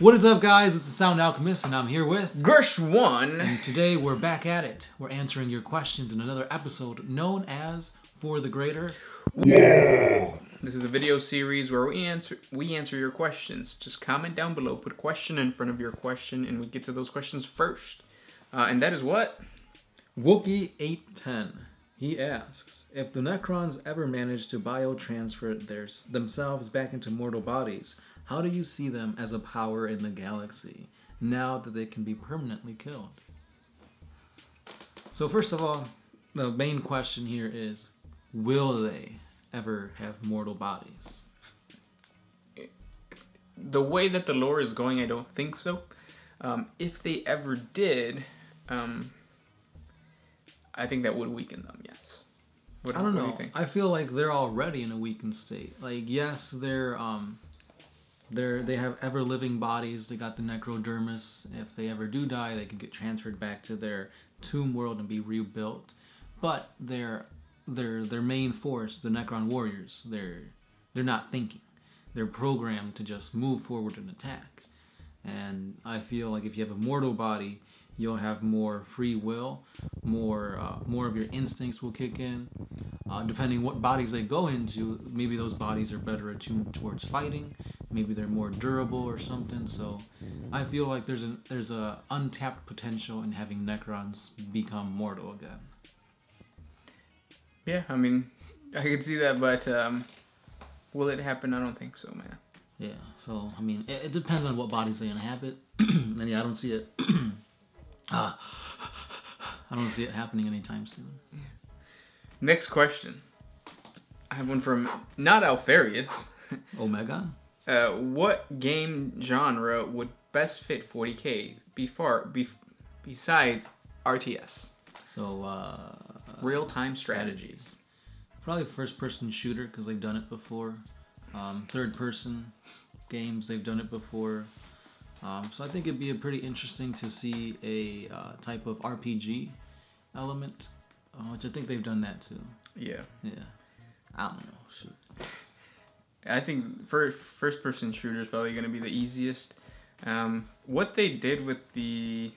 What is up, guys? It's the Sound Alchemist, and I'm here with Gersh1. And today we're back at it. We're answering your questions in another episode known as For the Greater. Yeah. This is a video series where we answer your questions. Just comment down below, put a question in front of your question, and we get to those questions first. And that is what? Wookie810. He asks, if the Necrons ever manage to biotransfer themselves back into mortal bodies, how do you see them as a power in the galaxy, now that they can be permanently killed? So first of all, the main question here is, will they ever have mortal bodies? The way that the lore is going, I don't think so. If they ever did, I think that would weaken them, yes. I don't know. I feel like they're already in a weakened state. Like, yes, they have ever-living bodies. They got the necrodermis. If they ever do die, they can get transferred back to their tomb world and be rebuilt. But their main force, the Necron warriors, they're not thinking. They're programmed to just move forward and attack. And I feel like if you have a mortal body, you'll have more free will, more of your instincts will kick in. Depending what bodies they go into, maybe those bodies are better attuned towards fighting. Maybe they're more durable or something. So I feel like there's a untapped potential in having Necrons become mortal again. Yeah, I mean, I could see that, but will it happen? I don't think so, man. Yeah, so I mean, it depends on what bodies they inhabit. And yeah, I don't see it. I don't see it happening anytime soon. Yeah. Next question. I have one from not Alfarius. Omega. What game genre would best fit 40K besides RTS? So real-time strategies. Probably first-person shooter because they've done it before. Third-person games, they've done it before. So I think it'd be pretty interesting to see a type of RPG element, which I think they've done that too. Yeah. Yeah. I don't know. Shoot. I think first-person shooter is probably going to be the easiest. What they did with the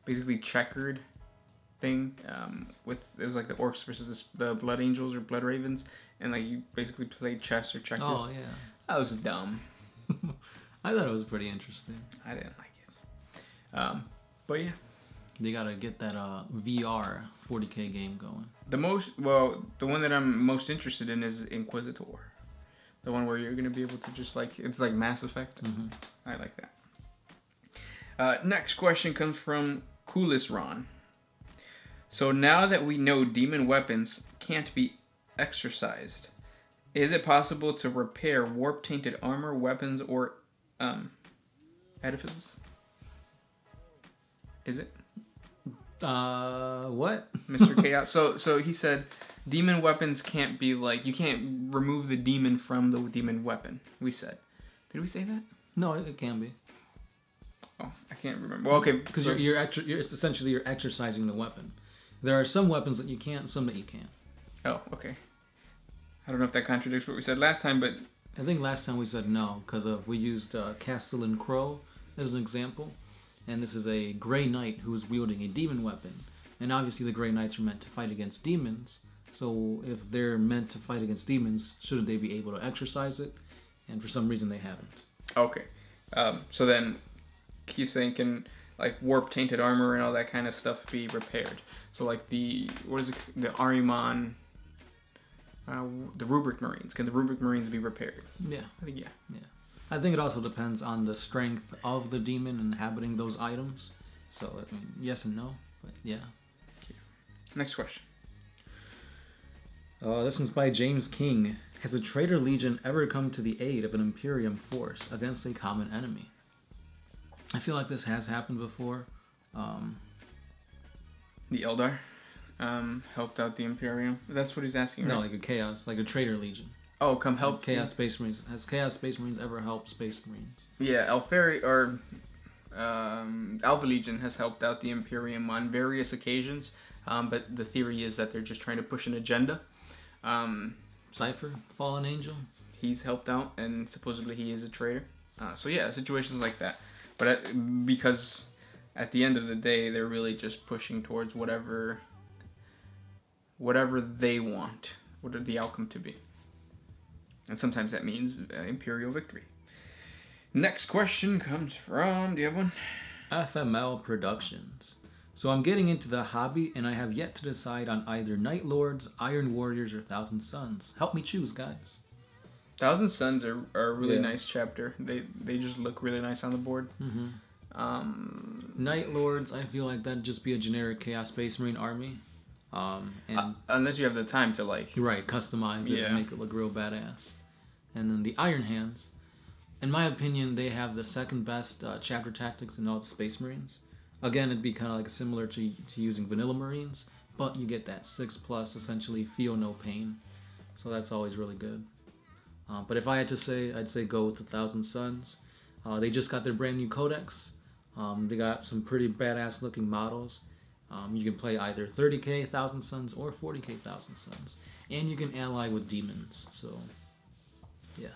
basically checkered thing, it was like the Orcs versus the Blood Angels or Blood Ravens, and like you basically played chess or checkers. Oh yeah. That was dumb. I thought it was pretty interesting. I didn't like it. But yeah. They gotta get that VR 40K game going. The one that I'm most interested in is Inquisitor. The one where you're gonna be able to just it's like Mass Effect. Mm-hmm. I like that. Next question comes from Coolest Ron. So now that we know demon weapons can't be exorcised, is it possible to repair warp-tainted armor, weapons, or edifices? Is it? What? Mr. Chaos. So he said demon weapons can't be you can't remove the demon from the demon weapon. We said. Did we say that? No, it can be. Oh, I can't remember. Well, okay. Because it's essentially you're exercising the weapon. There are some weapons that you can't, some that you can. Oh, okay. I don't know if that contradicts what we said last time, but I think last time we said no, because we used Castellan Crow as an example. And this is a Grey Knight who is wielding a demon weapon. And obviously the Grey Knights are meant to fight against demons. So if they're meant to fight against demons, shouldn't they be able to exercise it? And for some reason they haven't. Okay. So then he's saying can warp-tainted armor and all that kind of stuff be repaired? So the Ahriman... the Rubric Marines. Can the Rubric Marines be repaired? Yeah. I think, yeah. Yeah. I think it also depends on the strength of the demon inhabiting those items. So, I mean, yes and no, but yeah. Next question. This one's by James King. Has a Traitor Legion ever come to the aid of an Imperium force against a common enemy? I feel like this has happened before. The Eldar helped out the Imperium. That's what he's asking, right? No, like a Chaos, like a Traitor Legion. Oh, come help Chaos Space Marines. Has Chaos Space Marines ever helped Space Marines? Yeah, Alpha Legion has helped out the Imperium on various occasions, but the theory is that they're just trying to push an agenda. Cypher, Fallen Angel. He's helped out, and supposedly he is a traitor. So yeah, situations like that. But because at the end of the day, they're really just pushing towards whatever they want, what are the outcome to be. And sometimes that means Imperial victory. Next question comes from, do you have one? FML Productions. So I'm getting into the hobby, and I have yet to decide on either Night Lords, Iron Warriors, or Thousand Suns. Help me choose, guys. Thousand Suns are a really nice chapter. They just look really nice on the board. Night Lords, I feel like that'd just be a generic Chaos Space Marine army. And unless you have the time to customize it and make it look real badass. And then the Iron Hands, in my opinion, they have the second best chapter tactics in all the Space Marines. Again, it'd be kind of like similar to using vanilla Marines, but you get that 6+, essentially feel no pain. So that's always really good. But if I had to say, I'd say go with the Thousand Suns. They just got their brand new Codex. They got some pretty badass looking models. You can play either 30k Thousand Suns or 40k Thousand Suns. And you can ally with demons. So, yeah.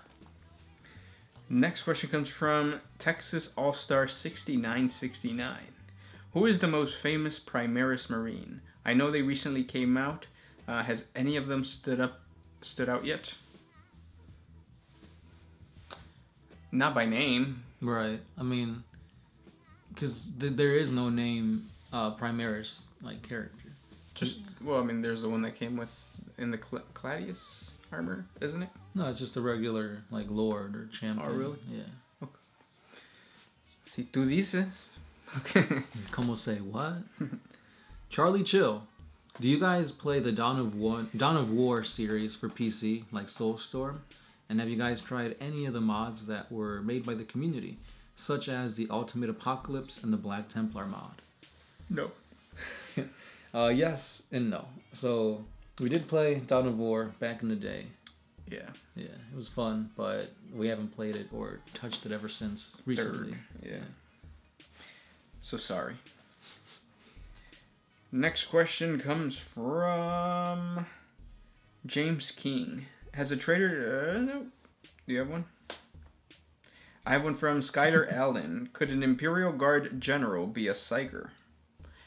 Next question comes from Texas All-Star 6969. Who is the most famous Primaris Marine? I know they recently came out. Has any of them stood out yet? Not by name. Right. I mean, because there is no name Primaris character. Well, I mean, there's the one that came in the Claudius armor, isn't it? No, it's just a regular Lord or champion. Oh, really? Yeah. Okay. Si tú dices. Okay. Como say what? Charlie Chill. Do you guys play the Dawn of War series for PC, like Soulstorm? And have you guys tried any of the mods that were made by the community, such as the Ultimate Apocalypse and the Black Templar mod? No. Yes and no. So we did play Dawn of War back in the day. Yeah. Yeah, it was fun, but we haven't played it or touched it ever since recently. Yeah. So sorry. Next question comes from James King. Has a trader... no. Do you have one? I have one from Skylar Allen. Could an Imperial Guard General be a Psyker?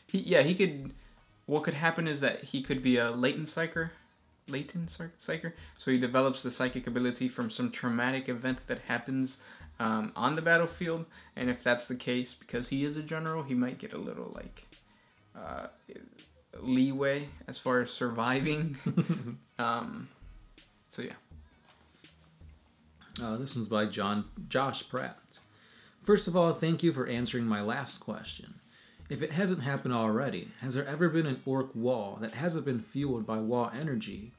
He could... What could happen is that he could be a latent Psyker. So he develops the psychic ability from some traumatic event that happens on the battlefield. And if that's the case, because he is a general, he might get a little, leeway as far as surviving. So yeah. This one's by Josh Pratt. First of all, thank you for answering my last question. If it hasn't happened already, has there ever been an Orc wall that hasn't been fueled by WAAAGH energy,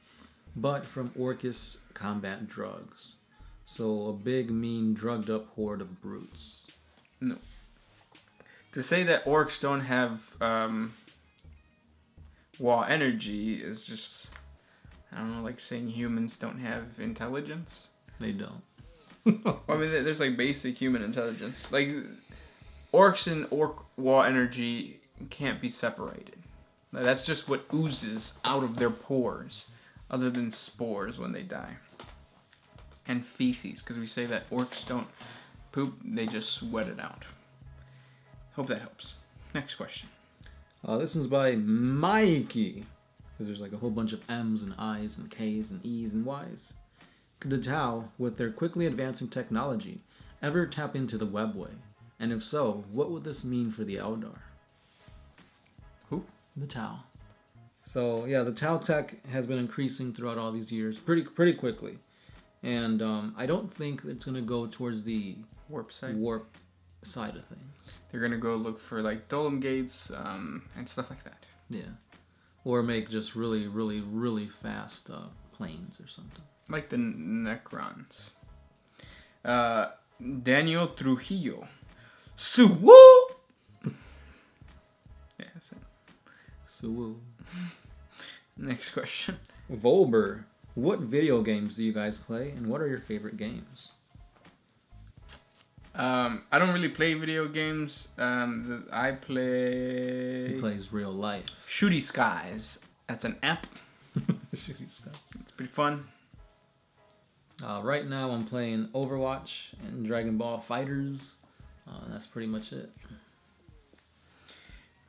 but from Orcas combat drugs? So a big, mean, drugged up horde of brutes. No. To say that orcs don't have WAAAGH energy is just, I don't know, like saying humans don't have intelligence. They don't. I mean, there's basic human intelligence. Orcs and orc WAAAGH energy can't be separated. That's just what oozes out of their pores, other than spores when they die. And feces, because we say that orcs don't poop, they just sweat it out. Hope that helps. Next question. This one's by Mikey. Because there's a whole bunch of M's and I's and K's and E's and Y's. Could the Tau, with their quickly advancing technology, ever tap into the webway? And if so, what would this mean for the Eldar? Who? The Tau. So yeah, the Tau tech has been increasing throughout all these years pretty quickly. And I don't think it's going to go towards the warp side of things. They're going to go look for Dolem gates and stuff like that. Yeah. Or make just really, really, really fast planes or something. Like the Necrons. Daniel Trujillo. Suwoo! Yeah, that's it. Suwoo. Next question. Volber. What video games do you guys play, and what are your favorite games? I don't really play video games. I play... He plays real life. Shooty Skies. That's an app. Shooty Skies. It's pretty fun. Right now I'm playing Overwatch and Dragon Ball Fighters. That's pretty much it.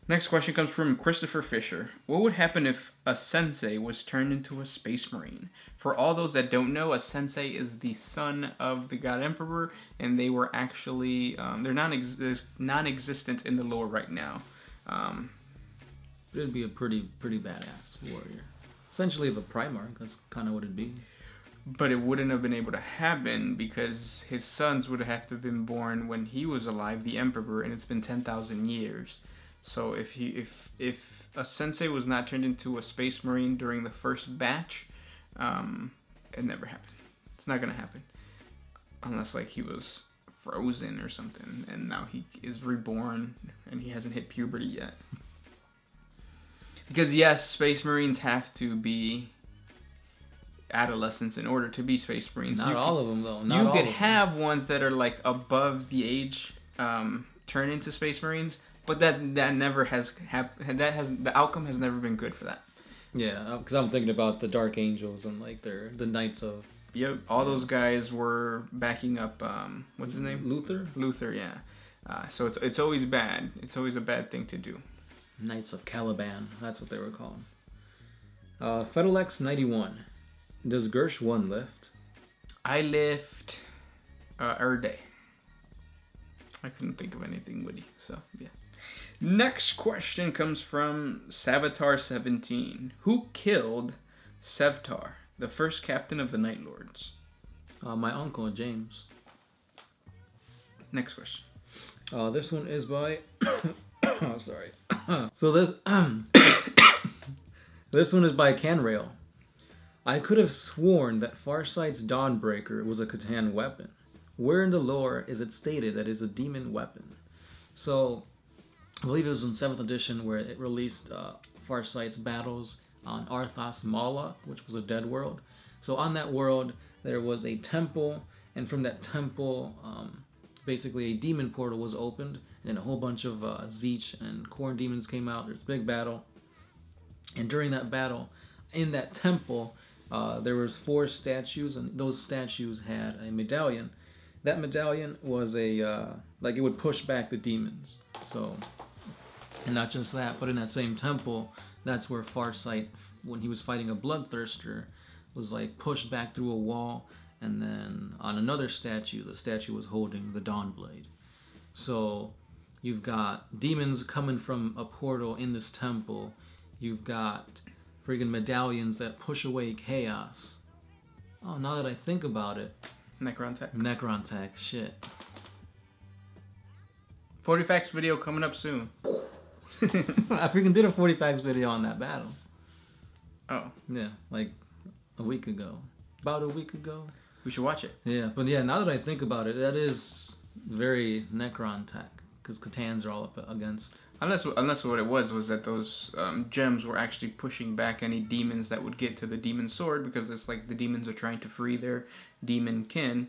Next question comes from Christopher Fisher. What would happen if a Sensei was turned into a Space Marine? For all those that don't know, a Sensei is the son of the God Emperor, and they were actually, they're non-existent in the lore right now. It'd be a pretty badass warrior. Essentially of a Primarch, that's kind of what it'd be. But it wouldn't have been able to happen because his sons would have to have been born when he was alive, the Emperor, and it's been 10,000 years. So if a Sensei was not turned into a Space Marine during the first batch, it never happened. It's not gonna happen unless like he was frozen or something, and now he is reborn and he hasn't hit puberty yet. Because yes, Space Marines have to be adolescents in order to be Space Marines. Not all of them though. You could have ones that are like above the age turn into Space Marines. But that never has happened. The outcome has never been good for that. Yeah, because I'm thinking about the Dark Angels and like the Knights of. Yep, all those guys were backing up. What's his name? Luther. Luther, yeah. So it's always bad. It's always a bad thing to do. Knights of Caliban. That's what they were called. Fedelex 91. Does Gersh 1 lift? I lift every day. I couldn't think of anything witty, so yeah. Next question comes from Savitar17. Who killed Sevtar, the first captain of the Night Lords? My uncle, James. Next question. This one is by... oh, sorry. So this... this one is by Canrail. I could have sworn that Farsight's Dawnbreaker was a Catan weapon. Where in the lore is it stated that it's a demon weapon? So... I believe it was in 7th edition where it released Farsight's battles on Arthas Moloch, which was a dead world. So on that world, there was a temple, and from that temple, basically a demon portal was opened, and then a whole bunch of Zeech and Khorne demons came out. There's a big battle. And during that battle, in that temple, there was 4 statues, and those statues had a medallion. That medallion was a, like it would push back the demons. So... And not just that, but in that same temple, that's where Farsight, when he was fighting a bloodthirster, was like pushed back through a wall, and then on another statue, the statue was holding the Dawnblade. So you've got demons coming from a portal in this temple. You've got friggin' medallions that push away chaos. Oh, now that I think about it. Necron Tech. Necron Tech, shit. 40 Facts video coming up soon. I freaking did a 40 Facts video on that battle. Oh. Yeah, like a week ago. About a week ago. We should watch it. Yeah, but yeah, now that I think about it, that is very Necron Tech. Because Catans are all up against... Unless what it was that those gems were actually pushing back any demons that would get to the demon sword, because it's like the demons are trying to free their demon kin,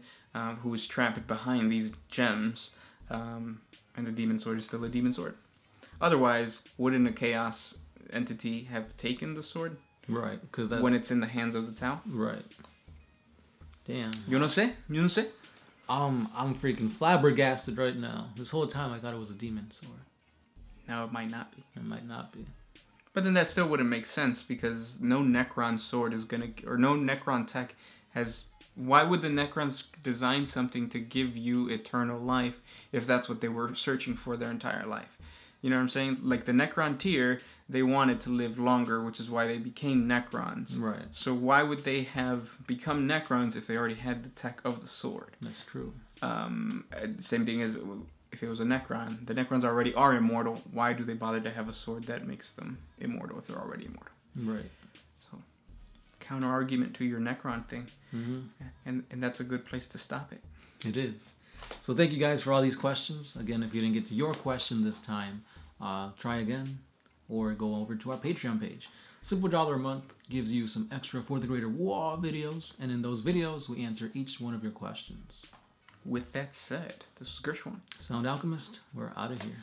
who is trapped behind these gems, and the demon sword is still a demon sword. Otherwise, wouldn't a chaos entity have taken the sword? Right, because that's... when it's in the hands of the Tau? Right. Damn. You know say? You know say? I'm freaking flabbergasted right now. This whole time I thought it was a demon sword. Now it might not be. It might not be. But then that still wouldn't make sense, because no Necron sword is gonna... or no Necron Tech has... Why would the Necrons design something to give you eternal life if that's what they were searching for their entire life? You know what I'm saying? Like the Necron tier, they wanted to live longer, which is why they became Necrons. Right. So why would they have become Necrons if they already had the tech of the sword? That's true. Same thing as if it was a Necron. The Necrons already are immortal. Why do they bother to have a sword that makes them immortal if they're already immortal? Right. So, counter argument to your Necron thing. Mm-hmm. And that's a good place to stop it. It is. So thank you guys for all these questions. Again, if you didn't get to your question this time, try again or go over to our Patreon page. Simple $1 a month gives you some extra 4th grader WAAAGH videos, and in those videos we answer each one of your questions. With that said, this was Gershwin. Sound Alchemist, we're out of here.